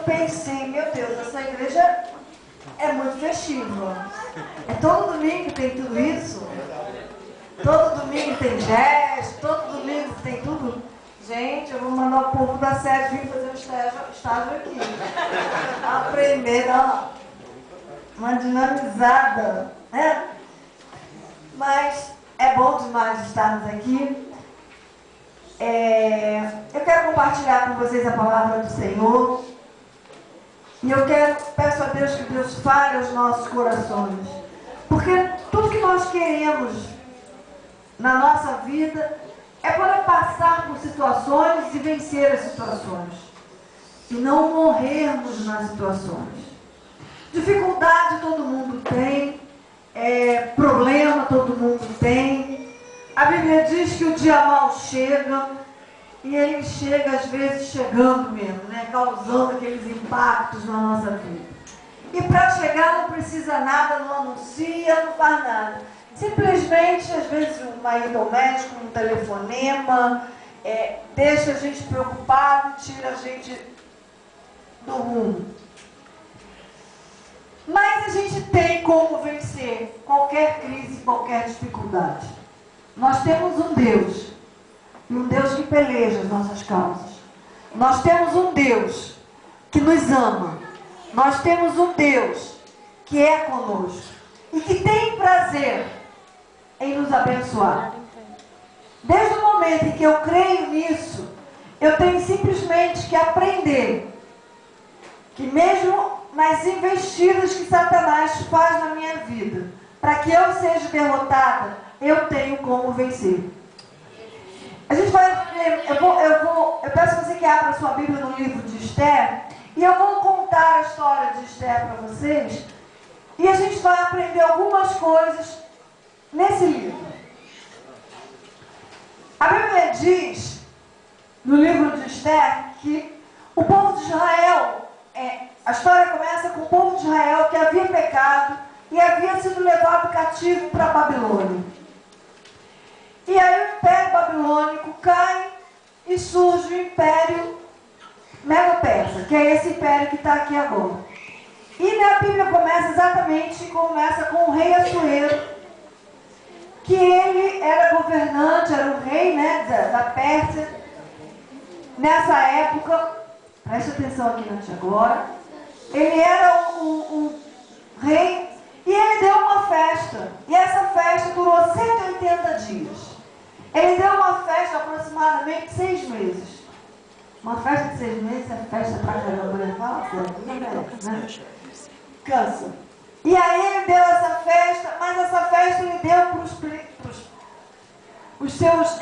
pensei, meu Deus, essa igreja é muito festiva. É todo domingo tem tudo isso. Todo domingo tem gesto, todo domingo tem tudo. Gente, eu vou mandar o povo da sede vir fazer um estágio aqui. Aprender, dar uma dinamizada, né? Mas é bom demais estarmos aqui. Eu quero compartilhar com vocês a palavra do Senhor. E eu peço a Deus que Deus fale aos nossos corações. Porque tudo que nós queremos na nossa vida é poder passar por situações e vencer as situações. E não morrermos nas situações. Dificuldade todo mundo tem. Problema todo mundo tem. A Bíblia diz que o dia mau chega. E ele chega às vezes chegando mesmo, né? Causando aqueles impactos na nossa vida. E para chegar não precisa nada, não anuncia, não faz nada. Simplesmente, às vezes, uma ida ao médico, um telefonema, deixa a gente preocupado, tira a gente do rumo. Mas a gente tem como vencer qualquer crise, qualquer dificuldade. Nós temos um Deus, e um Deus que peleja as nossas causas. Nós temos um Deus que nos ama. Nós temos um Deus que é conosco e que tem prazer em nos abençoar. Desde o momento em que eu creio nisso, eu tenho simplesmente que aprender que mesmo nas investidas que Satanás faz na minha vida, para que eu seja derrotada, eu tenho como vencer. A gente vai ler, eu peço que você que abra a sua Bíblia no livro de Esther, e eu vou contar a história de Esther para vocês, e a gente vai aprender algumas coisas nesse livro. A Bíblia diz, no livro de Esther, que o povo de Israel, a história começa com o povo de Israel que havia pecado e havia sido levado cativo para a Babilônia. E aí o Império Babilônico cai e surge o Império Medo-Persa, que é esse império que está aqui agora. E a Bíblia começa com o rei Assuero, que ele era governante, era o rei, né, da Pérsia. Nessa época, preste atenção aqui agora, ele era o rei e ele deu uma festa. E essa festa durou 180 dias. Ele deu uma festa aproximadamente 6 meses. Uma festa de 6 meses é festa pra caramba, né? Fala sério, né? Cansa. E aí ele deu essa festa, mas essa festa ele deu para os seus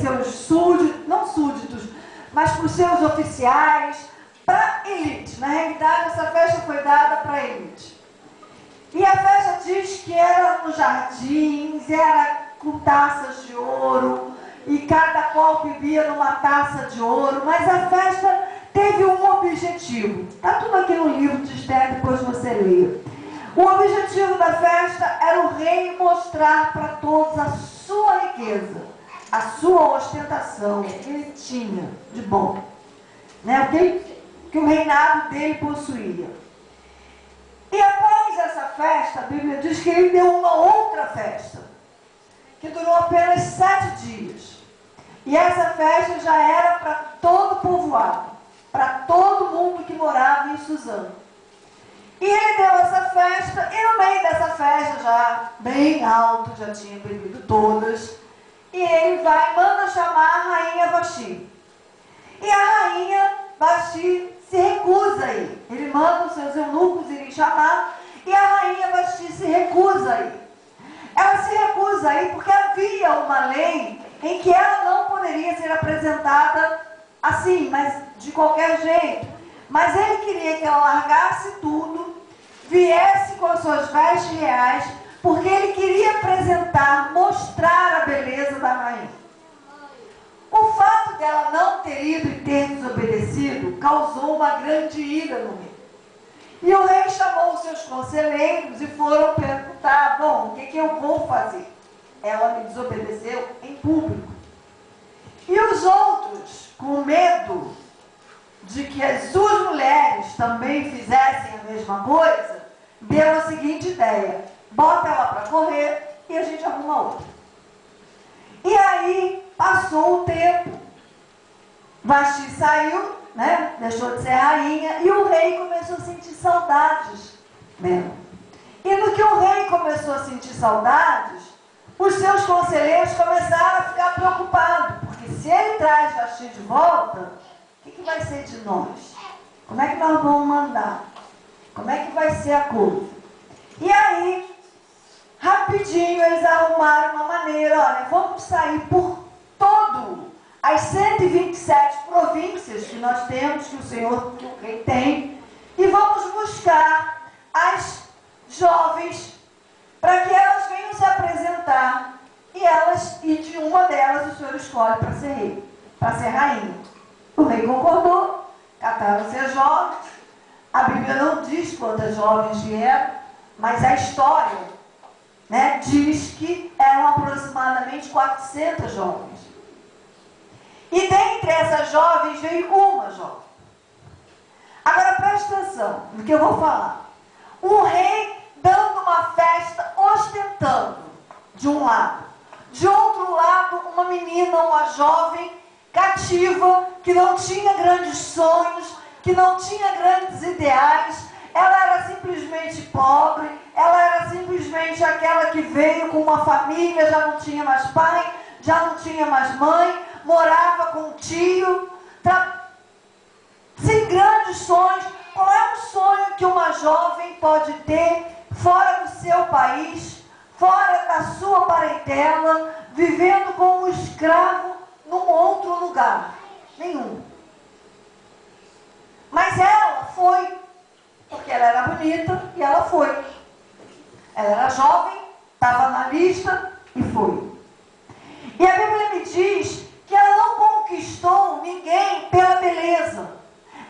seus súditos, não súditos, mas para os seus oficiais, para a elite. Na realidade, essa festa foi dada para a elite. E a festa diz que era nos jardins, era com taças de ouro, e cada qual bebia numa taça de ouro, mas a festa teve um objetivo. Está tudo aqui no livro de Esther, depois você lê. O objetivo da festa era o rei mostrar para todos a sua riqueza, a sua ostentação que ele tinha de bom, né? Que o reinado dele possuía. E após essa festa, a Bíblia diz que ele deu uma outra festa, que durou apenas 7 dias. E essa festa já era para todo o povoado, para todo mundo que morava em Suzã. E ele deu essa festa, e no meio dessa festa, já bem alto, já tinha bebido todas, e ele manda chamar a rainha Vasti. E a rainha Vasti se recusa a ir. Ele manda os seus eunucos irem chamar, e a rainha Vasti se recusa a ir. Ela se recusa a ir porque havia uma lei em que ela não poderia ser apresentada assim, mas de qualquer jeito. Mas ele queria que ela largasse tudo, viesse com as suas vestes reais, porque ele queria apresentar, mostrar a beleza da rainha. O fato dela não ter ido e ter desobedecido causou uma grande ira no rei. E o rei chamou os seus conselheiros e foram perguntar: bom, o que eu vou fazer? Ela me desobedeceu em público. E os outros, com medo, de que as suas mulheres também fizessem a mesma coisa, deu a seguinte ideia: bota ela para correr e a gente arruma outra. E aí passou o tempo, Vasti saiu, né? Deixou de ser rainha, e o rei começou a sentir saudades dela. E no que o rei começou a sentir saudades, os seus conselheiros começaram a ficar preocupados, porque se ele traz Vasti de volta, o que vai ser de nós? Como é que nós vamos mandar? Como é que vai ser a coisa? E aí, rapidinho, eles arrumaram uma maneira: olha, vamos sair por todo as 127 províncias que nós temos, que o rei tem, e vamos buscar as jovens para que elas venham se apresentar, e de uma delas o senhor escolhe para ser rei, para ser rainha. O rei concordou, cataram-se as jovens. A Bíblia não diz quantas jovens vieram, mas a história, né, diz que eram aproximadamente 400 jovens. E dentre essas jovens veio uma jovem. Agora preste atenção no que eu vou falar. O rei dando uma festa, ostentando, de um lado. De outro lado, uma menina, uma jovem cativa, que não tinha grandes sonhos, que não tinha grandes ideais. Ela era simplesmente pobre, ela era simplesmente aquela que veio com uma família, já não tinha mais pai, já não tinha mais mãe, morava com um tio, sem grandes sonhos. Qual é o sonho que uma jovem pode ter fora do seu país, fora da sua parentela, vivendo como um escravo num outro lugar? Nenhum. Mas ela foi, porque ela era bonita e ela foi. Ela era jovem, estava na lista e foi. E a Bíblia me diz que ela não conquistou ninguém pela beleza.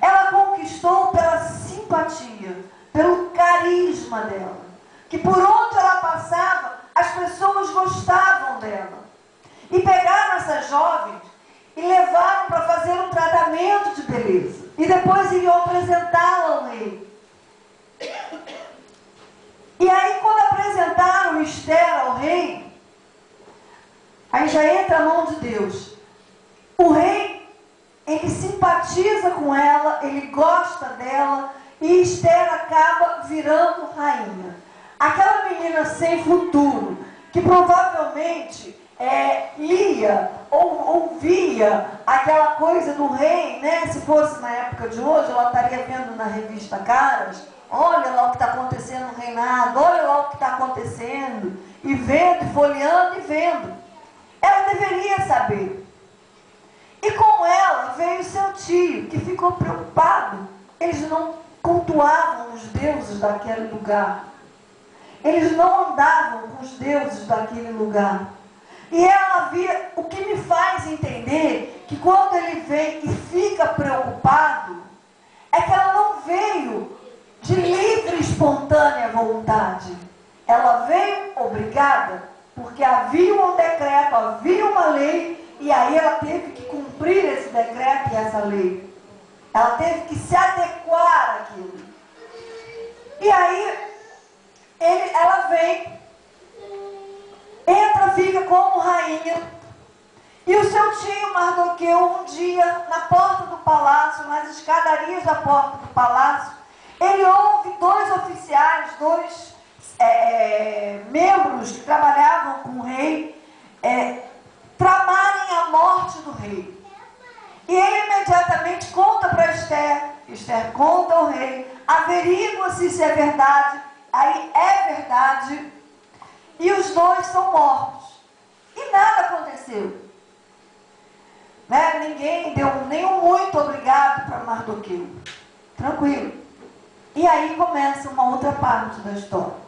Ela conquistou pela simpatia, pelo carisma dela. Que por onde ela passava, as pessoas gostavam dela. E pegaram essas jovens e levaram para fazer um tratamento de beleza. E depois iriam apresentá-la ao rei. E aí, quando apresentaram Esther ao rei, aí já entra a mão de Deus. O rei, ele simpatiza com ela, ele gosta dela, e Esther acaba virando rainha. Aquela menina sem futuro, que provavelmente lia ou ouvia aquela coisa do rei, né? Se fosse na época de hoje, ela estaria vendo na revista Caras: olha lá o que está acontecendo no reinado, olha lá o que está acontecendo, e vendo, e folheando e vendo. Ela deveria saber. E com ela veio seu tio, que ficou preocupado. Eles não cultuavam os deuses daquele lugar. Eles não andavam com os deuses daquele lugar. E ela via, o que me faz entender que quando ele vem e fica preocupado, é que ela não veio de livre e espontânea vontade. Ela veio obrigada, porque havia um decreto, havia uma lei, e aí ela teve que cumprir esse decreto e essa lei. Ela teve que se adequar àquilo. E aí, ela vem, entra, fica como rainha, e o seu tio Mardoqueu, um dia, na porta do palácio, nas escadarias da porta do palácio, ele ouve dois oficiais, dois membros que trabalhavam com o rei, tramarem a morte do rei. E ele imediatamente conta para Esther. Esther conta ao rei, averigua-se se é verdade. Aí é verdade. E os dois são mortos. E nada aconteceu. Né? Ninguém deu nenhum muito obrigado para Mardoqueu. Tranquilo. E aí começa uma outra parte da história.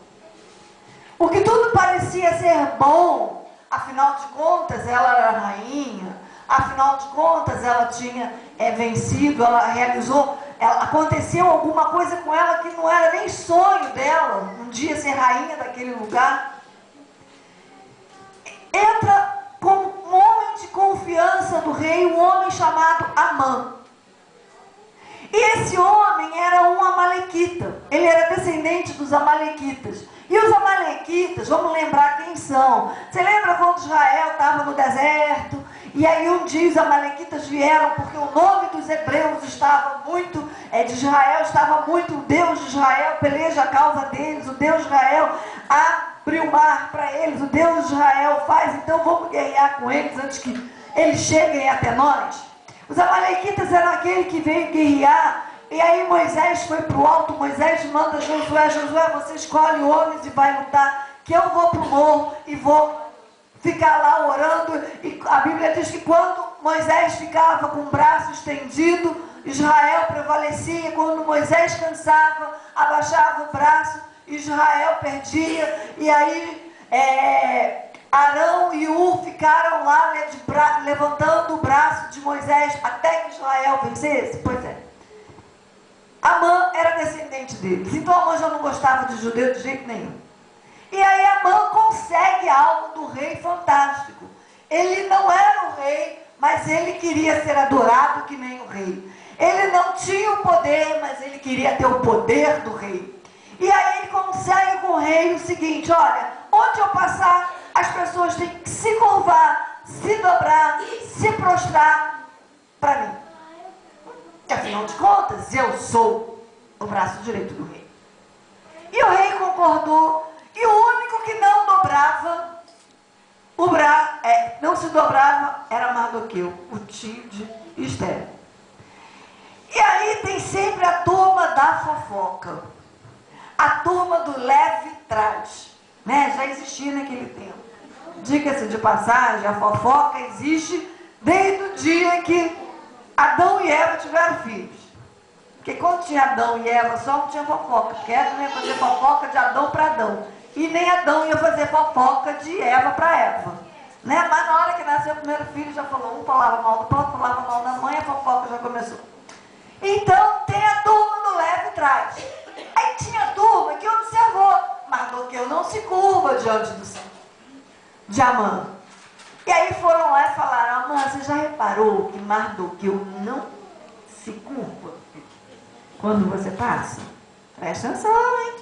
O que tudo parecia ser bom, afinal de contas ela era rainha, afinal de contas ela tinha vencido, ela realizou, aconteceu alguma coisa com ela que não era nem sonho dela, um dia ser rainha daquele lugar. Entra como um homem de confiança do rei, um homem chamado Amã. E esse homem era um amalequita. Ele era descendente dos amalequitas. E os amalequitas, vamos lembrar quem são. Você lembra quando Israel estava no deserto? E aí um dia os amalequitas vieram, porque o nome dos hebreus estava muito, de Israel estava muito, o Deus de Israel peleja a causa deles, o Deus de Israel abre o mar para eles, o Deus de Israel faz, então vamos guerrear com eles antes que eles cheguem até nós. Os amalequitas eram aquele que veio guerrear. E aí Moisés foi para o alto, Moisés manda Josué, Josué, você escolhe homens e vai lutar, que eu vou para o morro e vou ficar lá orando. E a Bíblia diz que quando Moisés ficava com o braço estendido, Israel prevalecia. Quando Moisés cansava, abaixava o braço, Israel perdia. E aí Arão e Ur ficaram lá levantando o braço de Moisés até que Israel vencesse. Pois é. Amã era descendente deles. Então Amã já não gostava de judeu de jeito nenhum. E aí Amã consegue algo do rei fantástico. Ele não era o rei, mas ele queria ser adorado que nem o rei. Ele não tinha o poder, mas ele queria ter o poder do rei. E aí ele consegue com o rei o seguinte: olha, onde eu passar, as pessoas têm que se curvar, se dobrar, se prostrar para mim. E afinal de contas, eu sou o braço direito do rei. E o rei concordou. E o único que não dobrava, não se dobrava, era Mardoqueu, o tio de Esther. E aí tem sempre a turma da fofoca. A turma do leve trás. Né? Já existia naquele tempo. Diga-se de passagem, a fofoca existe desde o dia que Adão e Eva tiveram filhos. Porque quando tinha Adão e Eva só, não tinha fofoca. Porque Eva não ia fazer fofoca de Adão para Adão. E nem Adão ia fazer fofoca de Eva para Eva. Né? Mas na hora que nasceu o primeiro filho, já falou, um falava mal do outro, falava mal da mãe, a fofoca já começou. Então tem a turma do leve trás. Aí tinha a turma que observou. Mardoqueu não se curva diante do Senhor, de Amã. E aí foram lá e falaram: Amã, você já reparou que Mardoqueu não se curva quando você passa? Presta atenção, hein?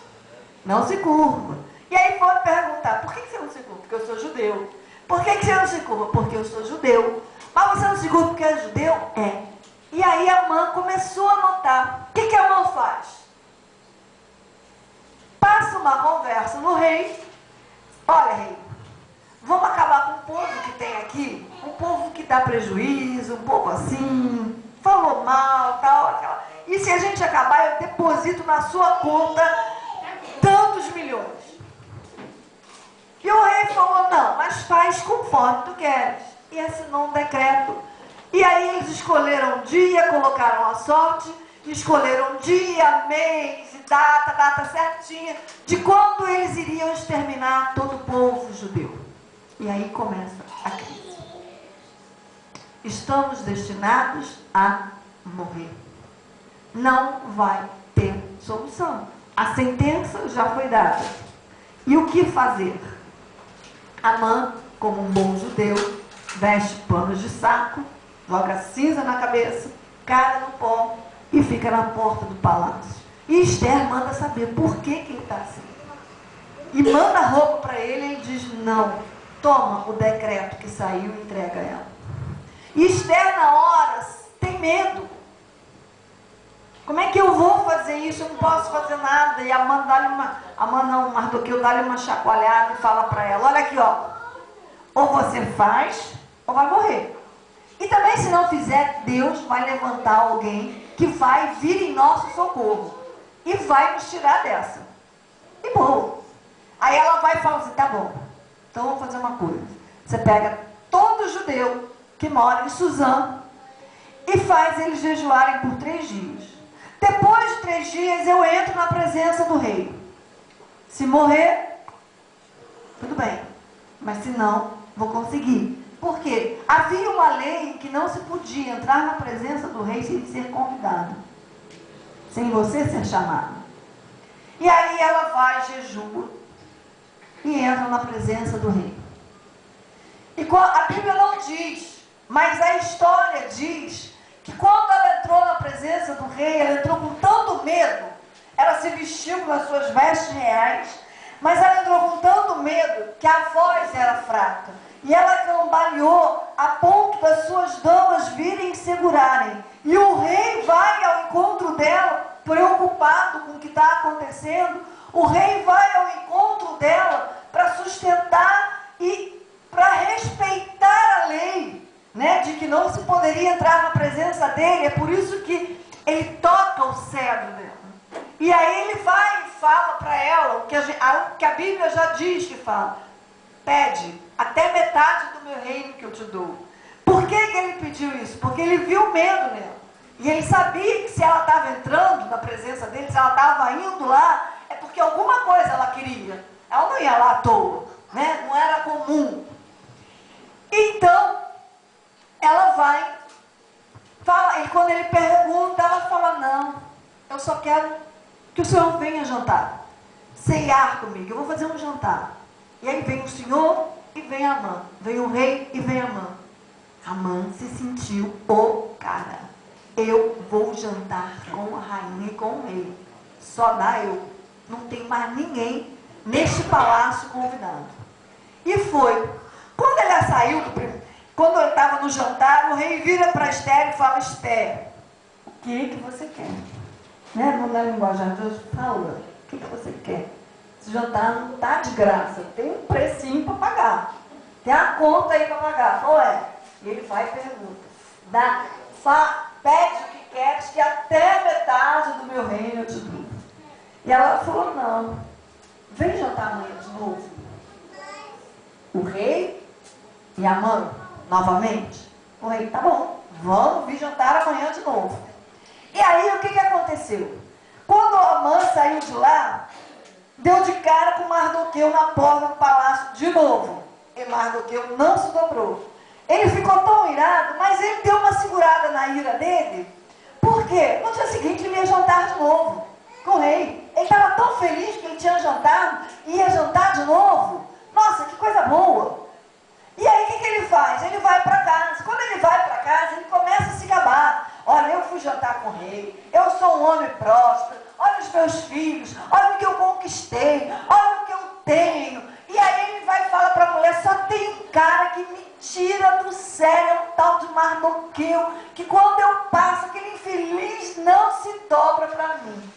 Não se curva. E aí foram perguntar: por que você não se curva? Porque eu sou judeu. Por que você não se curva? Porque eu sou judeu. Mas você não se curva porque é judeu? É. E aí Amã começou a notar. O que Amã faz? Passa uma conversa no rei. Olha, rei, vamos acabar com o povo que tem aqui, um povo que dá prejuízo, um povo assim, falou mal, tal, aquela. E se a gente acabar, eu deposito na sua conta tantos milhões. E o rei falou: não, mas faz conforme tu queres. E assinou um decreto. E aí eles escolheram um dia, colocaram a sorte, escolheram dia, mês e data certinha, de quando eles iriam exterminar todo o povo judeu. E aí começa a crise. Estamos destinados a morrer. Não vai ter solução. A sentença já foi dada. E o que fazer? Amã, como um bom judeu, veste panos de saco, joga cinza na cabeça, cara no pó e fica na porta do palácio. E Esther manda saber por que ele está assim. E manda roupa para ele e ele diz: não, toma o decreto que saiu e entrega a ela. E Esther na hora tem medo. Como é que eu vou fazer isso? Eu não posso fazer nada. E Mardoqueu dá-lhe uma chacoalhada e fala para ela: olha aqui, ó, ou você faz ou vai morrer. E também, se não fizer, Deus vai levantar alguém que vai vir em nosso socorro e vai nos tirar dessa. E bom, aí ela vai e fala assim: tá bom, então vamos fazer uma coisa. Você pega todo judeu que mora em Suzã e faz eles jejuarem por 3 dias. Depois de 3 dias eu entro na presença do rei. Se morrer, tudo bem, mas se não, vou conseguir. Por quê? Havia uma lei em que não se podia entrar na presença do rei sem ser convidado, sem você ser chamado. E aí ela vai, jejua e entra na presença do rei. E a Bíblia não diz, mas a história diz que quando ela entrou na presença do rei, ela entrou com tanto medo, ela se vestiu com as suas vestes reais, mas ela entrou com tanto medo que a voz era fraca. E ela cambaleou a ponto das suas damas virem e segurarem. E o rei vai ao encontro dela, preocupado com o que está acontecendo. O rei vai ao encontro dela para sustentar e para respeitar a lei, né, de que não se poderia entrar na presença dele. É por isso que ele toca o cedro dela. E aí ele vai e fala para ela o que a Bíblia já diz que fala: pede até metade do meu reino que eu te dou. Por que que ele pediu isso? Porque ele viu medo nela. E ele sabia que se ela estava entrando na presença dele, se ela estava indo lá, é porque alguma coisa ela queria. Ela não ia lá à toa, né? Não era comum. Então, ela vai, fala, e quando ele pergunta, ela fala: não, eu só quero que o senhor venha jantar, ceiar comigo, eu vou fazer um jantar. E aí vem o senhor e vem Amã, vem o rei e vem Amã. Amã se sentiu o cara. Eu vou jantar com a rainha e com o rei. Só dá eu. Não tem mais ninguém neste palácio convidado. E foi. Quando ele saiu, quando ele estava no jantar, o rei vira para Esther e fala: Esther, o que você quer? Né? Na linguagem de Deus, fala, o que você quer? Esse jantar não está de graça, tem um precinho para pagar. Tem a conta aí para pagar. Qual é? E ele vai e pergunta: pede o que queres, que até metade do meu reino eu te dou. E ela falou: não, vem jantar amanhã de novo. O rei e a mãe, novamente. O rei: tá bom, vamos vir jantar amanhã de novo. E aí o que aconteceu? Quando Amã saiu de lá, deu de cara com Mardoqueu na porta do palácio de novo. E Mardoqueu não se dobrou. Ele ficou tão irado, mas ele deu uma segurada na ira dele. Por quê? No dia seguinte ele ia jantar de novo com o rei. Ele estava tão feliz que ele tinha jantado e ia jantar de novo. Nossa, que coisa boa! E aí o que ele faz? Ele vai para casa. Quando ele vai para casa, ele começa a se gabar. Olha, eu fui jantar com o rei, eu sou um homem próspero, olha os meus filhos, olha o que eu conquistei, olha o que eu tenho. E aí ele vai e fala para a mulher: só tem um cara que me tira do sério, é um tal de Mardoqueu, que quando eu passo, aquele infeliz não se dobra para mim.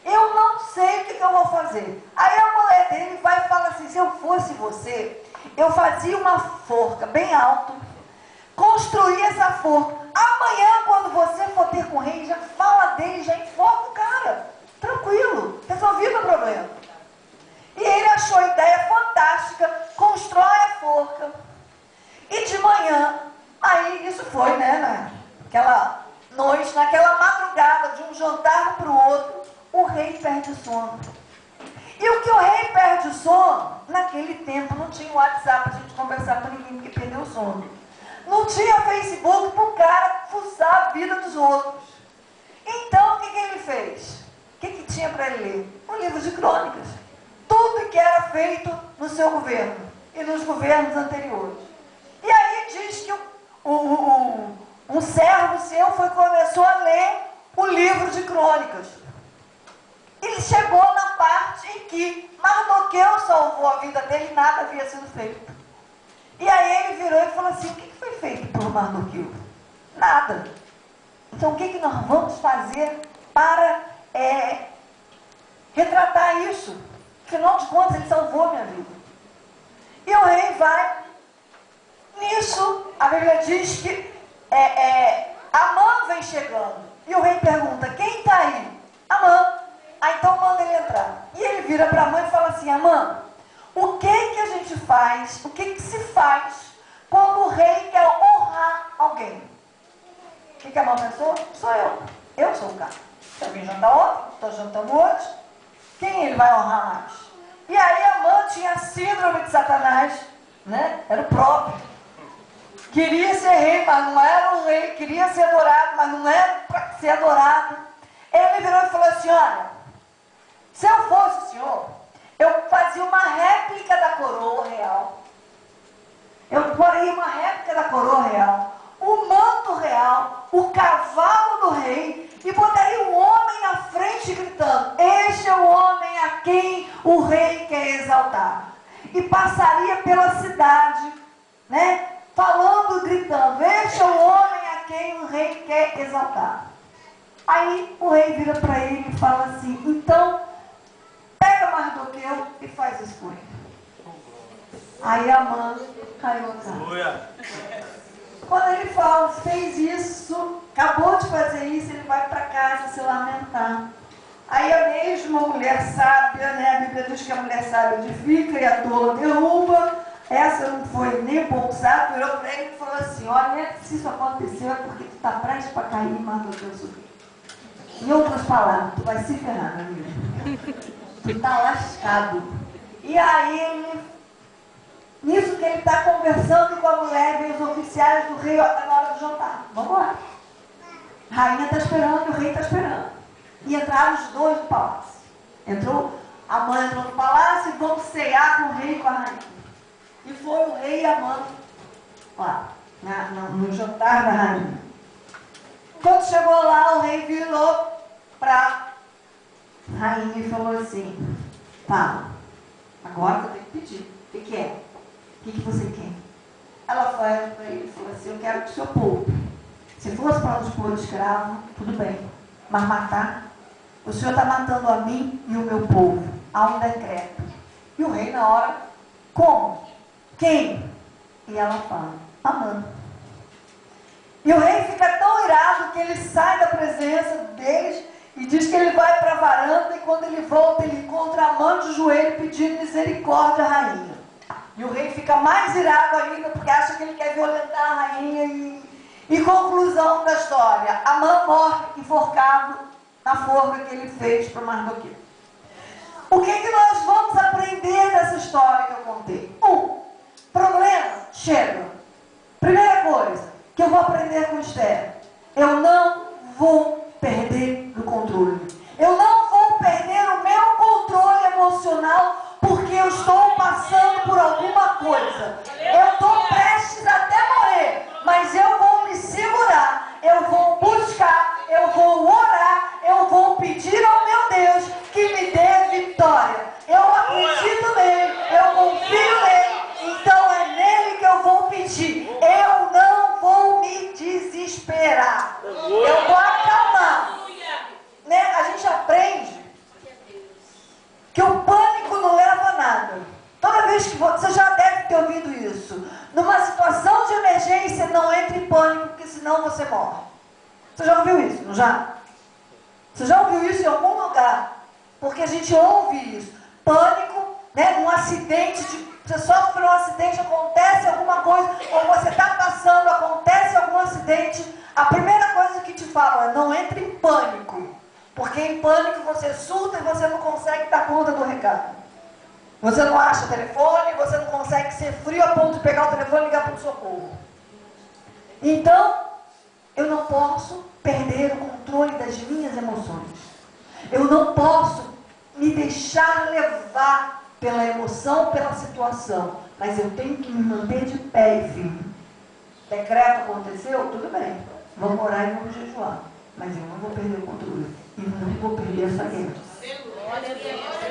Eu não sei o que eu vou fazer. Aí a mulher dele vai e fala assim: se eu fosse você, eu fazia uma forca bem alta, construía essa forca. Amanhã, quando você for ter com o rei, já fala dele, já enfoca o cara. Tranquilo, resolvido o problema. E ele achou a ideia fantástica, constrói a forca. E de manhã, aí isso foi, né, naquela noite, naquela madrugada, de um jantar para o outro, o rei perde o sono. E o que o rei perde o sono, naquele tempo não tinha WhatsApp para a gente conversar com ninguém, porque perdeu o sono. Não tinha Facebook para o cara fuçar a vida dos outros. Então, o que ele fez? O que tinha para ele ler? Um livro de crônicas. Tudo que era feito no seu governo e nos governos anteriores. E aí diz que um servo seu começou a ler o livro de crônicas. Ele chegou na parte em que Mardoqueu salvou a vida dele e nada havia sido feito. E aí ele virou e falou assim: o que foi feito por Mardoqueu? Nada. Então o que nós vamos fazer para retratar isso? Afinal de contas, ele salvou a minha vida. E o rei vai. Nisso, a Bíblia diz que Amã vem chegando. E o rei pergunta: quem está aí? Amã. Então manda ele entrar. E ele vira para Amã e fala assim: Amã, o que a gente faz, o que se faz quando o rei quer honrar alguém? O que Amã pensou? Sou eu. Eu sou o cara. Se alguém jantar ontem, estou jantando hoje, quem ele vai honrar mais? E aí Amã tinha a síndrome de Satanás, né? Era o próprio. Queria ser rei, mas não era um rei. Queria ser adorado, mas não era para ser adorado. Ele virou e falou assim: olha, se eu fosse o senhor, eu fazia uma réplica da coroa real. Eu faria uma réplica da coroa real, o manto real, o cavalo do rei, e botaria um homem na frente gritando: este é o homem a quem o rei quer exaltar. E passaria pela cidade, né, falando, gritando: este é o homem a quem o rei quer exaltar. Aí o rei vira para ele e fala assim: então, pega Mardoqueu e faz isso com ele. Aí Amã caiu a cara. Quando ele fez isso, acabou de fazer isso, ele vai para casa se lamentar. Aí a mesma mulher sábia, né, a Bíblia diz que a mulher sábia edifica e a tola derruba. Essa não foi nem um pouco sábia, virou para ele e falou assim: olha, se isso aconteceu é porque tu está prestes para cair e matou o teu sobrinho. Em outras palavras, tu vai se ferrar, meu amigo. Tu está lascado. E aí, nisso que ele está conversando com a mulher, vem os oficiais do rei, está na hora do jantar. Vamos lá. A rainha está esperando, o rei está esperando. E entraram os dois no palácio. A mãe entrou no palácio e vão cear com o rei e com a rainha. E foi o rei e a mãe lá, no jantar da rainha. Quando chegou lá, o rei virou para a rainha e falou assim: fala, agora eu tenho que pedir. O que é? O que você quer? Ela foi para ele e falou assim: eu quero que o senhor poupe. Se fosse para nos pôr escravo, tudo bem. Mas matar, o senhor está matando a mim e o meu povo. Há um decreto. E o rei na hora: como? Quem? E ela fala: Amã. E o rei fica tão irado que ele sai da presença deles e diz que ele vai para a varanda, e quando ele volta, ele encontra Amã de joelho pedindo misericórdia à rainha. E o rei fica mais irado ainda porque acha que ele quer violentar a rainha. E conclusão da história: Amã morre enforcado na forca que ele fez para Mardoqueu. O que nós vamos aprender dessa história que eu contei? Problema chega. Primeira coisa que eu vou aprender com Esther: eu não vou perder o controle. Eu não vou perder o meu controle emocional porque eu estou passando por alguma coisa. Eu estou prestes até morrer, mas eu vou me segurar, eu vou buscar, eu vou orar, eu vou pedir ao meu Deus que me dê vitória. Eu acredito nele, eu confio nele, então é nele que eu vou pedir. Eu não vou me desesperar, eu vou acalmar. Né? A gente aprende que o pânico não leva a nada. Toda vez que você já deve ter ouvido isso. Numa situação de emergência, não entre em pânico, porque senão você morre. Você já ouviu isso, não já? Você já ouviu isso em algum lugar? Porque a gente ouve isso. Pânico, né? Um acidente, você sofre um acidente, acontece alguma coisa, ou você está passando, acontece algum acidente. A primeira coisa que te falam é: não entre em pânico. Porque em pânico você surta e você não consegue dar conta do recado. Você não acha o telefone, você não consegue ser frio a ponto de pegar o telefone e ligar para o socorro. Então, eu não posso perder o controle das minhas emoções. Eu não posso me deixar levar pela emoção, pela situação. Mas eu tenho que me manter de pé e firme. Decreto aconteceu? Tudo bem. Vamos orar e vamos jejuar. Mas eu não vou perder o controle. E não vou perder essa guerra.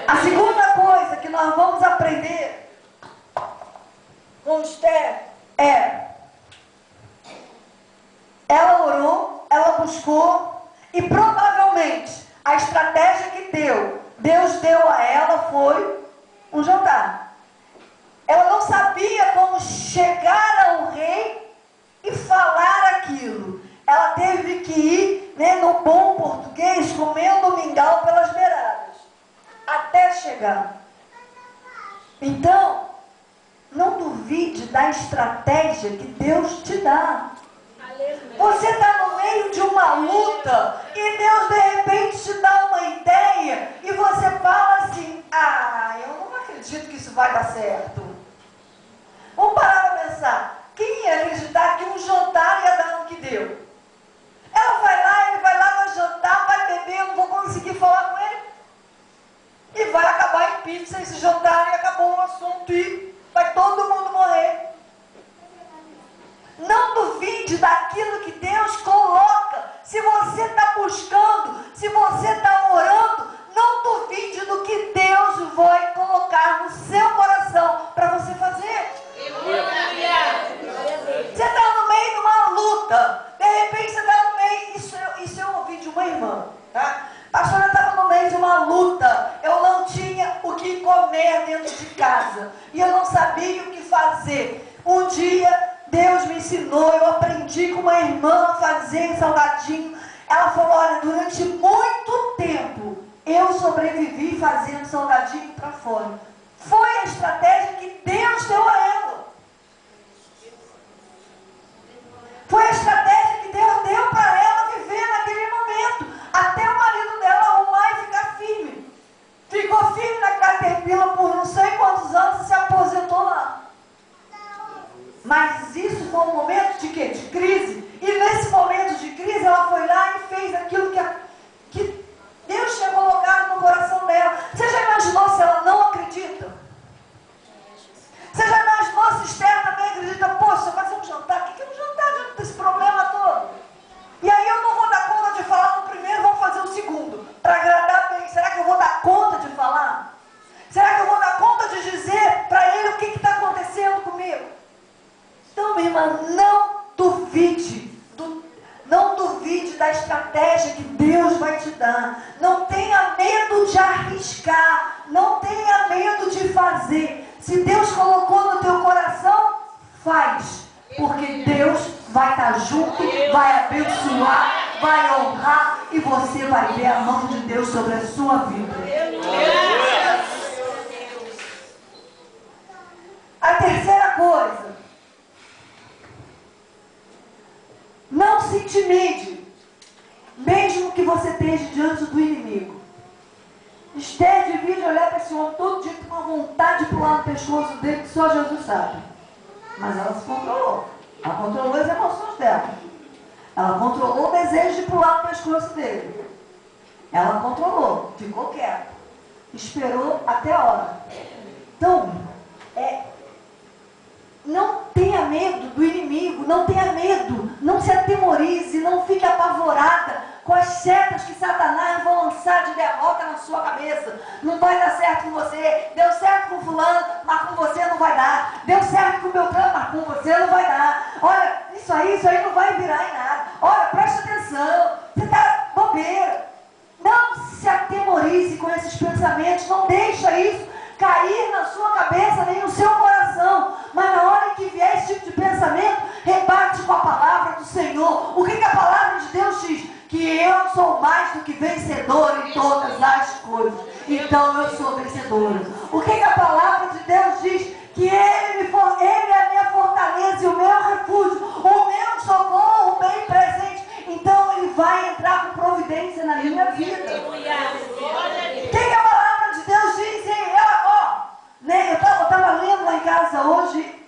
A segunda coisa que nós vamos aprender com Esther é: ela orou, ela buscou, e provavelmente a estratégia que Deus deu a ela foi um jantar. Ela não sabia como chegar ao rei e falar aquilo. Ela teve que ir, né, no bom português, comendo mingau pelas beiradas, até chegar. Então, não duvide da estratégia que Deus te dá. Você está no meio de uma luta e Deus de repente te dá uma ideia e você fala assim: eu não acredito que isso vai dar certo. Vamos parar para pensar. Quem ia acreditar que um jantar ia dar no que deu? Ela vai lá, ele vai lá no jantar, vai beber, eu não vou conseguir falar com ele. E vai acabar em pizza esse jantar e acabou o assunto e vai todo mundo morrer. Não duvide daquilo que Deus coloca. Se você está buscando Se você está orando, não duvide do que Deus vai colocar no seu coração para você fazer. Você está no meio de uma luta, de repente você está no meio, isso eu ouvi de uma irmã, tá? Pastora, eu estava no meio de uma luta, eu não tinha o que comer dentro de casa, e eu não sabia o que fazer. Um dia, Deus me ensinou, eu aprendi com uma irmã a fazer salgadinho. Ela falou, olha, durante muito tempo, eu sobrevivi fazendo salgadinho para fora. Foi a estratégia que Deus deu a ela. Foi a estratégia que Deus deu para ela viver naquele momento. Até o marido dela arrumar e ficar firme. Ficou firme na Caterpillar por não sei quantos anos e se aposentou lá. Mas isso foi um momento de quê? De crise. E nesse momento de crise, ela foi lá e fez aquilo que Deus tinha colocado no coração dela. Você já imaginou se ela não acredita? Você já imaginou se Esther também acredita? Poxa, fazer um jantar, o que é um jantar diante desse problema todo? E aí eu não vou dar conta de falar no primeiro, vou fazer o segundo, para agradar bem. Será que eu vou dar conta de falar? Será que eu vou dar conta de dizer para ele o que está acontecendo comigo? Então, minha irmã, não duvide da estratégia que Deus vai te dar. Não tenha medo de arriscar. Não tenha medo de fazer. Se Deus colocou no teu coração, faz. Porque Deus vai estar junto, vai abençoar, vai honrar e você vai ver a mão de Deus sobre a sua vida. A terceira coisa. Não se intimide, mesmo que você esteja diante do inimigo. Esther devia olhar para esse homem todo dia com uma vontade de pular no pescoço dele, que só Jesus sabe. Mas ela se controlou. Ela controlou as emoções dela. Ela controlou o desejo de pular no pescoço dele. Ela controlou, ficou quieta. Esperou até a hora. Então, não tenha medo do inimigo, não tenha medo, não se atemorize, não fique apavorada com as setas que Satanás vai lançar de derrota na sua cabeça. Não vai dar certo com você, deu certo com fulano, mas com você não vai dar. Deu certo com o Beltrano, mas com você não vai dar. Olha, isso aí não vai virar em nada. Olha, preste atenção, você está bobeira. Não se atemorize com esses pensamentos, não deixa isso cair na sua cabeça, nem no seu coração. Mas na hora que vier esse tipo de pensamento, rebate com a palavra do Senhor. O que a palavra de Deus diz? Que eu sou mais do que vencedor em todas as coisas. Então eu sou vencedora. O que a palavra de Deus diz? Que Ele é a minha fortaleza e o meu refúgio, o meu socorro bem presente. Então Ele vai entrar com providência na minha vida. O que a palavra de Deus diz? Eu estava lendo lá em casa hoje,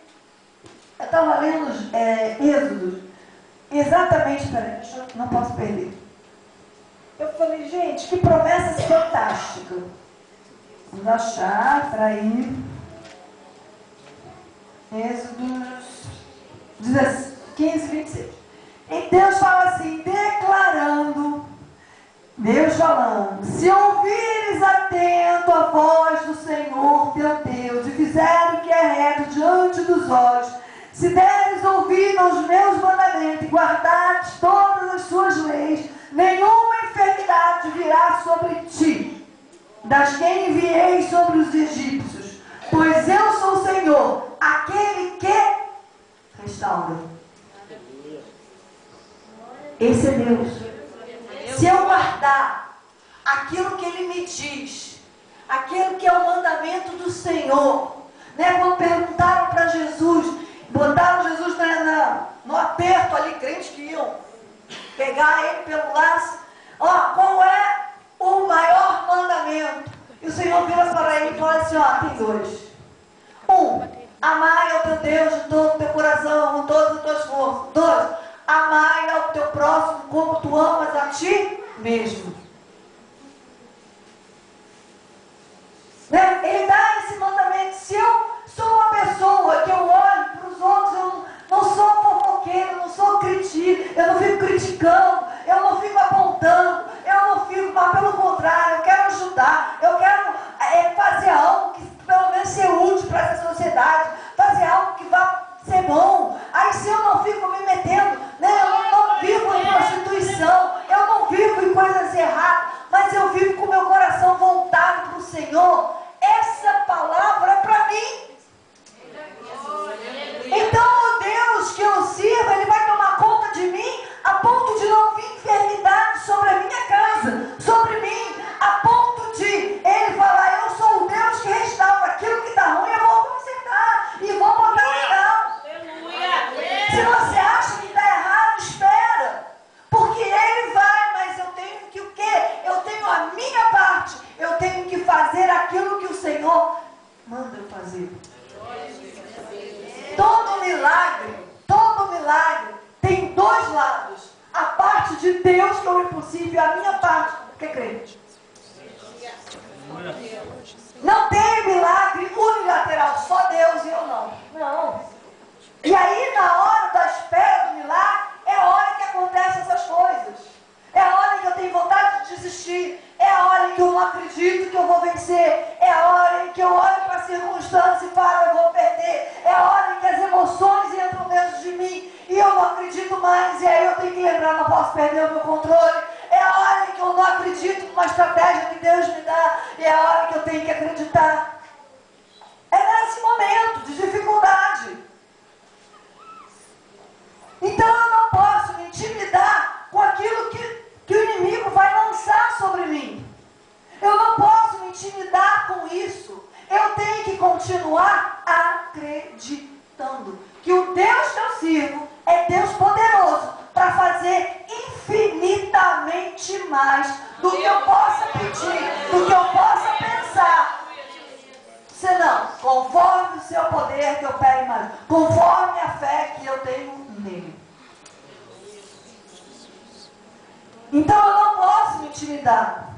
eu estava lendo Êxodos, exatamente, peraí, não posso perder. Eu falei, gente, que promessa fantástica. Vamos achar, peraí. Êxodos 15, 26. E Deus fala assim, declarando, Deus falando, se ouvires atento a voz do Senhor teu Deus, e fizeres o que é reto diante dos olhos, se deres ouvido aos meus mandamentos e guardares todas as suas leis, nenhuma enfermidade virá sobre ti, das que enviei sobre os egípcios, pois eu sou o Senhor, aquele que restaura. Esse é Deus. Se eu guardar aquilo que Ele me diz, aquilo que é o mandamento do Senhor, né? Quando perguntaram para Jesus, botaram Jesus no aperto ali, crentes que iam pegar Ele pelo laço, qual é o maior mandamento? E o Senhor vira para ele e fala assim, tem dois. Amai ao teu Deus de todo o teu coração, com todas as tuas forças. 2, amai ao teu próximo como tu amas a ti mesmo. Né? Ele dá esse mandamento. Se eu sou uma pessoa que eu olho para os outros, eu não sou fofoqueiro, eu não sou crítico, eu não fico criticando, eu não fico apontando, eu não fico fazer. Todo milagre tem dois lados. A parte de Deus, que é o impossível, e a minha parte, que é crente. Não tem milagre unilateral, só Deus e eu não. Não. E aí, na hora da espera do milagre, é a hora que acontecem essas coisas. É a hora que eu tenho vontade de desistir. É a hora em que eu não acredito que eu vou vencer. É a hora em que eu olho para a circunstância e falo, eu vou perder. É a hora em que as emoções entram dentro de mim e eu não acredito mais. E aí eu tenho que lembrar, não posso perder o meu controle. É a hora em que eu não acredito numa estratégia que Deus me dá. E é a hora que eu tenho que acreditar. É nesse momento de dificuldade. Então eu não posso me intimidar com aquilo que o inimigo vai lançar sobre mim. Eu não posso me intimidar com isso. Eu tenho que continuar acreditando que o Deus que eu sirvo é Deus poderoso para fazer infinitamente mais do que eu possa pedir, do que eu possa pensar. Senão, conforme o seu poder que opera em mais, conforme a fé que eu tenho nele. Então eu não posso me intimidar.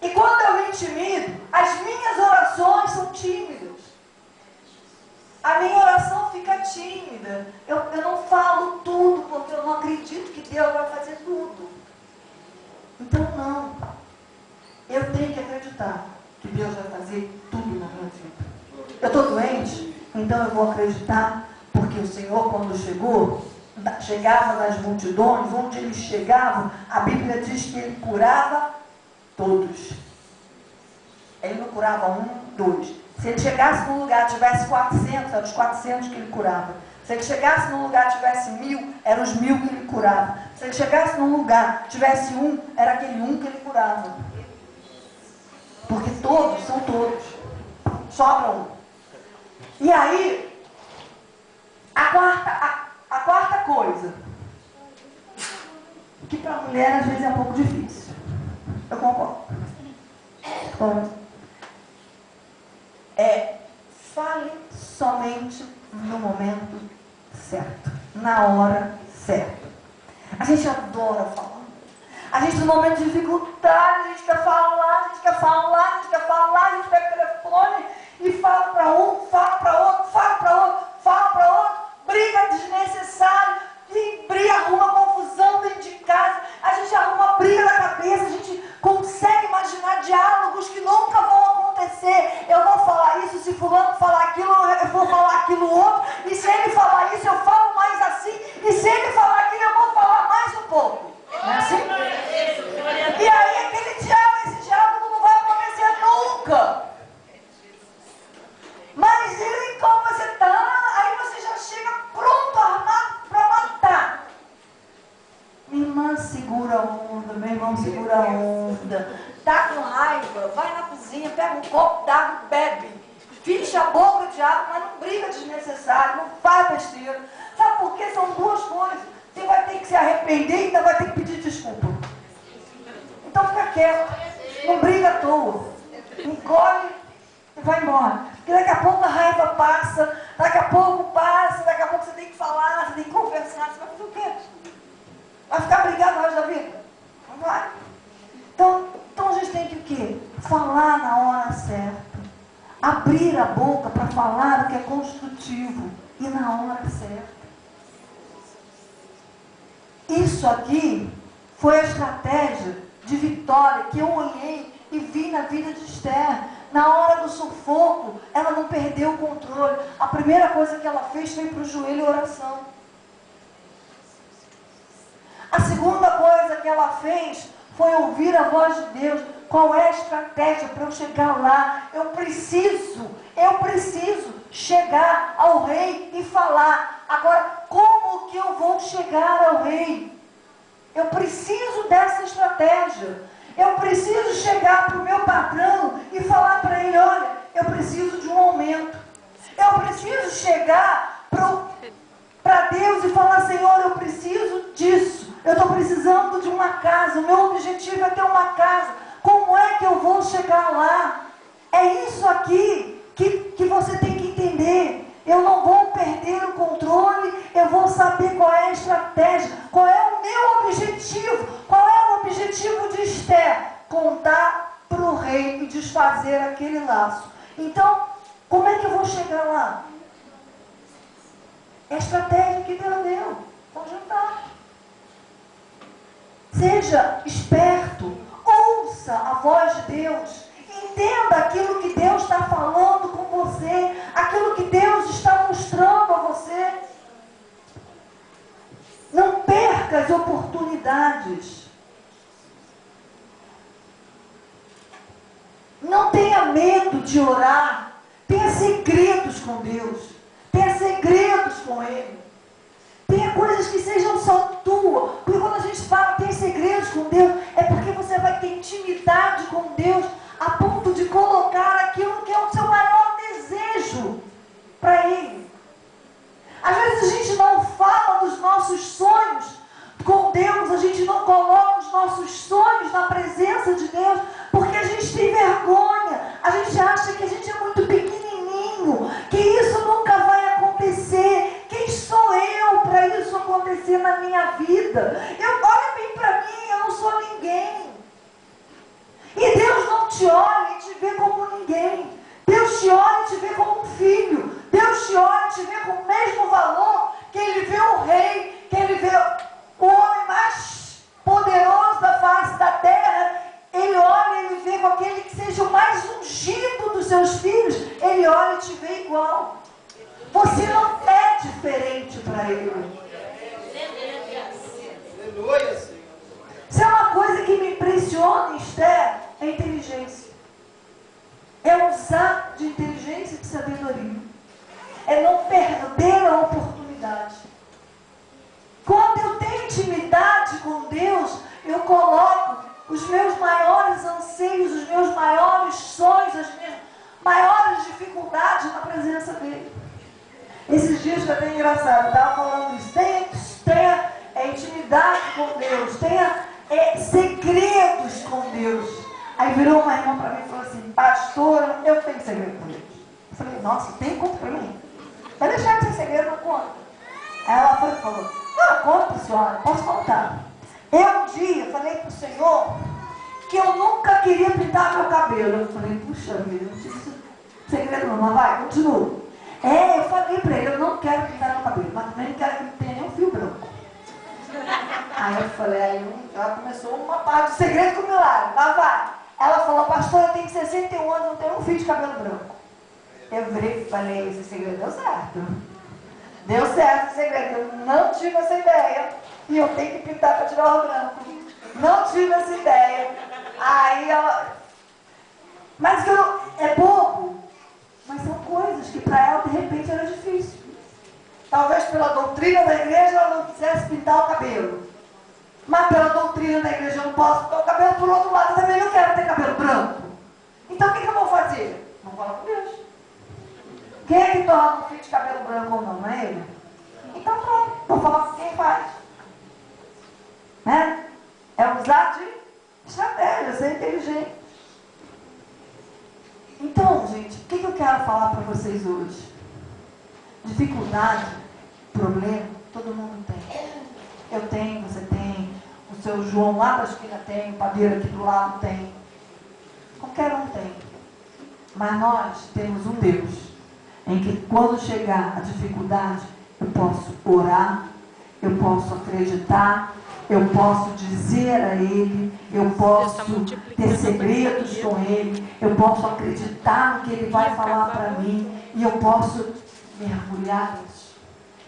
E quando eu me intimido, as minhas orações são tímidas. A minha oração fica tímida. Eu não falo tudo, porque eu não acredito que Deus vai fazer tudo. Então não. Eu tenho que acreditar que Deus vai fazer tudo na minha vida. Eu estou doente, então eu vou acreditar, porque o Senhor, quando chegava nas multidões, onde ele chegava, a Bíblia diz que ele curava todos. Ele não curava um, dois. Se ele chegasse num lugar, tivesse 400, eram os 400 que ele curava. Se ele chegasse num lugar, tivesse 1000, eram os 1000 que ele curava. Se ele chegasse num lugar, tivesse um, era aquele um que ele curava. Porque todos são todos. Sobra um. E aí, a quarta coisa, que para a mulher às vezes é um pouco difícil. Eu concordo. Fale somente no momento certo, na hora certa. A gente adora falar. A gente, no momento de dificuldade, a gente quer falar, a gente quer falar, a gente quer falar, a gente pega o telefone e fala para um, fala para outro, fala para outro, fala para outro, briga desnecessária, arruma confusão dentro de casa, a gente arruma briga na cabeça, a gente consegue imaginar diálogos que nunca vão acontecer. Eu vou falar isso, se fulano falar aquilo, eu vou falar aquilo outro, e se ele falar isso, eu falo mais assim, e se ele falar aquilo, eu vou falar mais um pouco. Não é assim? E aí esse diálogo não vai acontecer nunca. Mas ele, como você está, aí você já chega pronto, armado para matar. Minha irmã segura a onda, meu irmão segura a onda. Tá com raiva, vai na cozinha, pega um copo d'água e bebe. Fecha a boca de água, mas não briga desnecessário, não faz besteira. Sabe por quê? São duas coisas. Você vai ter que se arrepender e ainda vai ter que pedir desculpa. Então fica quieto, não briga à toa. Encolhe e vai embora. Porque daqui a pouco a raiva passa, daqui a pouco você tem que falar, você tem que conversar, você vai fazer o quê? Vai ficar brigado o resto da vida? Não vai. Então a gente tem que o quê? Falar na hora certa. Abrir a boca para falar o que é construtivo. E na hora certa. Isso aqui foi a estratégia de vitória que eu olhei e vi na vida de Esther. Na hora do sufoco, ela não perdeu o controle. A primeira coisa que ela fez foi ir para o joelho e oração. A segunda coisa que ela fez foi ouvir a voz de Deus. Qual é a estratégia para eu chegar lá? Eu preciso chegar ao rei e falar. Agora, como que eu vou chegar ao rei? Eu preciso dessa estratégia. Eu preciso chegar para o meu patrão e falar para ele, olha, eu preciso de um aumento. Eu preciso chegar para Deus e falar, Senhor, eu preciso disso. Eu estou precisando de uma casa. O meu objetivo é ter uma casa. Como é que eu vou chegar lá? É isso aqui que você tem que entender. Eu não vou perder o controle, eu vou saber qual é a estratégia, qual é o meu objetivo, qual é o objetivo de Esther? Contar para o rei e desfazer aquele laço. Então, como é que eu vou chegar lá? É a estratégia que Deus deu. Vou juntar. Seja esperto, ouça a voz de Deus. Entenda aquilo que Deus está falando com você, aquilo que Deus está mostrando a você. Não perca as oportunidades. Não tenha medo de orar. Tenha segredos com Deus. Tenha segredos com Ele. Tenha coisas que sejam só tua. Porque quando a gente fala ter segredos com Deus, é porque você vai ter intimidade com Deus a ponto de colocar aquilo que é o seu maior desejo para Ele. Às vezes a gente não fala dos nossos sonhos com Deus, a gente não coloca os nossos sonhos na presença de Deus, porque a gente tem vergonha, a gente acha que a gente é muito pequenininho, que isso nunca vai acontecer. Quem sou eu para isso acontecer na minha vida? Olha bem para mim, eu não sou ninguém. E Deus não te olha e te vê como ninguém. Deus te olha e te vê como um filho. Deus te olha e te vê com o mesmo valor que Ele vê o rei, que Ele vê o homem mais poderoso da face da terra. Ele olha e Ele vê com aquele que seja o mais ungido dos seus filhos. Ele olha e te vê igual. Você não é diferente para Ele. Isso é uma coisa que me impressiona, Esther, é a inteligência. É usar de inteligência e de sabedoria. É não perder a oportunidade. Quando eu tenho intimidade com Deus, eu coloco os meus maiores anseios, os meus maiores sonhos, as minhas maiores dificuldades na presença dEle. Esses dias foi até engraçado, eu estava falando isso. Tenha intimidade com Deus, tenha segredos com Deus. Aí virou uma irmã para mim e falou assim: pastora, eu tenho segredo com Deus. Eu falei: nossa, tem? Conta para mim. Vai deixar de ser segredo, não conta. Aí ela foi e falou: não, conta, senhora, posso contar. Eu um dia falei para o Senhor que eu nunca queria pintar meu cabelo. Eu falei: puxa vida, não tive segredo não, mas vai, continua. Eu falei para ele: eu não quero pintar meu cabelo, mas também não quero que tenha nenhum fio branco. Aí eu falei: aí ela começou uma parte do segredo com o milagre, mas vai. Ela falou: pastor, eu tenho 61 anos, não tenho um fio de cabelo branco. Eu virei e falei: esse segredo deu certo. Deu certo esse segredo. Eu não tive essa ideia. E eu tenho que pintar para tirar o branco. Não tive essa ideia. Aí ela... Mas é bobo. Mas são coisas que para ela, de repente, era difícil. Talvez pela doutrina da igreja ela não quisesse pintar o cabelo. Mas pela doutrina da igreja eu não posso pintar o cabelo. Por outro lado, eu também não quero ter cabelo branco. Então o que eu vou fazer? Vou falar com Deus. Quem é que torna um fio de cabelo branco ou não? Não é ele? Então pronto, vou falar com quem faz. Né? É usar de estratégia, ser inteligente. Então, gente, o que eu quero falar para vocês hoje? Dificuldade, problema, todo mundo tem. Eu tenho, você tem, o seu João lá da esquina tem, o padeiro aqui do lado tem. Qualquer um tem. Mas nós temos um Deus em que quando chegar a dificuldade, eu posso orar, eu posso acreditar, eu posso dizer a Ele, eu posso ter segredos com Ele, eu posso acreditar no que Ele vai falar para mim, e eu posso mergulhar nisso,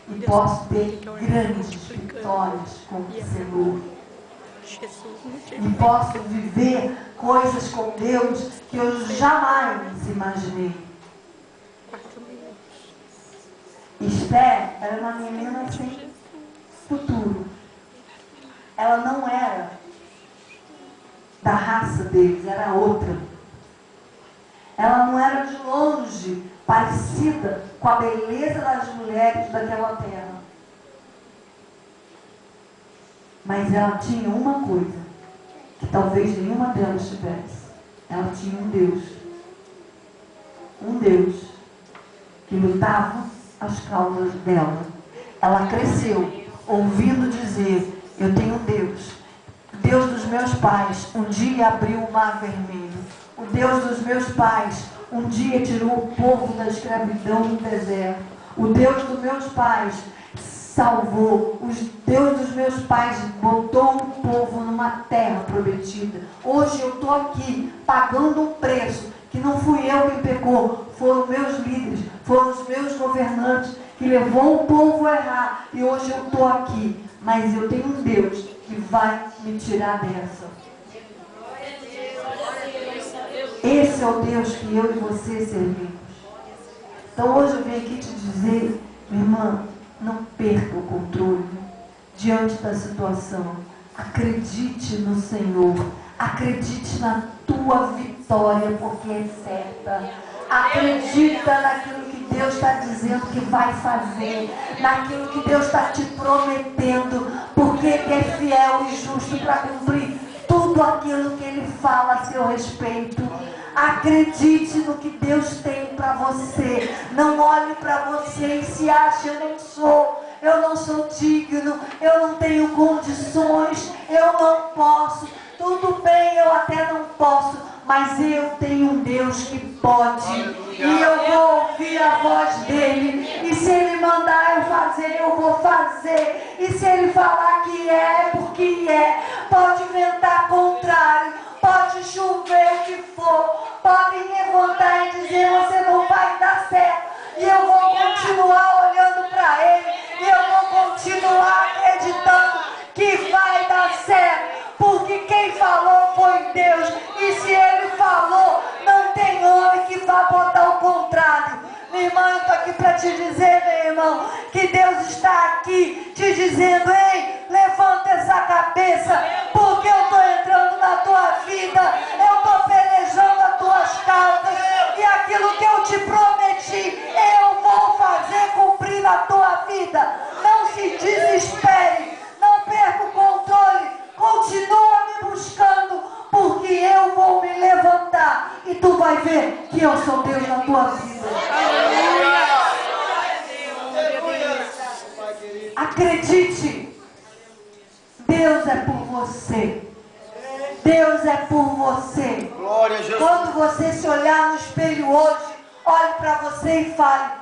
e posso ter grandes vitórias com o Senhor. E posso viver coisas com Deus que eu jamais imaginei. Esther era uma menina sem futuro. Ela não era da raça deles, era outra. Ela não era de longe parecida com a beleza das mulheres daquela terra. Mas ela tinha uma coisa que talvez nenhuma delas tivesse. Ela tinha um Deus. um Deus que lutava as causas dela. Ela cresceu ouvindo dizer: eu tenho um Deus. O Deus dos meus pais um dia abriu o mar vermelho. O Deus dos meus pais um dia tirou o povo da escravidão no deserto. O Deus dos meus pais salvou. O Deus dos meus pais botou o povo numa terra prometida. Hoje eu estou aqui pagando um preço que não fui eu quem pecou, foram meus líderes, foram os meus governantes que levou o povo a errar. E hoje eu estou aqui, mas eu tenho um Deus que vai me tirar dessa. Esse é o Deus que eu e você servimos. Então hoje eu vim aqui te dizer, minha irmã, não perca o controle diante da situação. Acredite no Senhor. Acredite na tua vitória, porque é certa. Acredita naquilo que Deus está dizendo que vai fazer, naquilo que Deus está te prometendo, porque Ele é fiel e justo para cumprir tudo aquilo que Ele fala a seu respeito. Acredite no que Deus tem para você. Não olhe para você e se ache: eu não sou digno, eu não tenho condições, eu não posso. Tudo bem, eu até não posso, mas eu tenho um Deus que pode. E eu vou ouvir a voz dele. E se ele mandar eu fazer, eu vou fazer. E se ele falar que é porque é. Pode inventar contrário, pode chover o que for, podem levantar e dizer: você não vai dar certo. E eu vou continuar olhando para ele, e eu vou continuar acreditando que vai dar certo, porque quem falou foi Deus. E se ele falou, não tem homem que vá botar o contrário. Minha irmã, eu estou aqui para te dizer, meu irmão, que Deus está aqui te dizendo: ei, levanta essa cabeça, porque eu estou entrando na tua vida, eu estou pelejando as tuas causas, e aquilo que eu te prometi, eu vou fazer cumprir na tua vida. Não se desespere, não perca o controle, continua me buscando, porque eu vou me levantar e tu vai ver que eu sou Deus na tua vida. Acredite, Deus é por você. Deus é por você. Glória a Jesus. Quando você se olhar no espelho hoje, olhe para você e fale: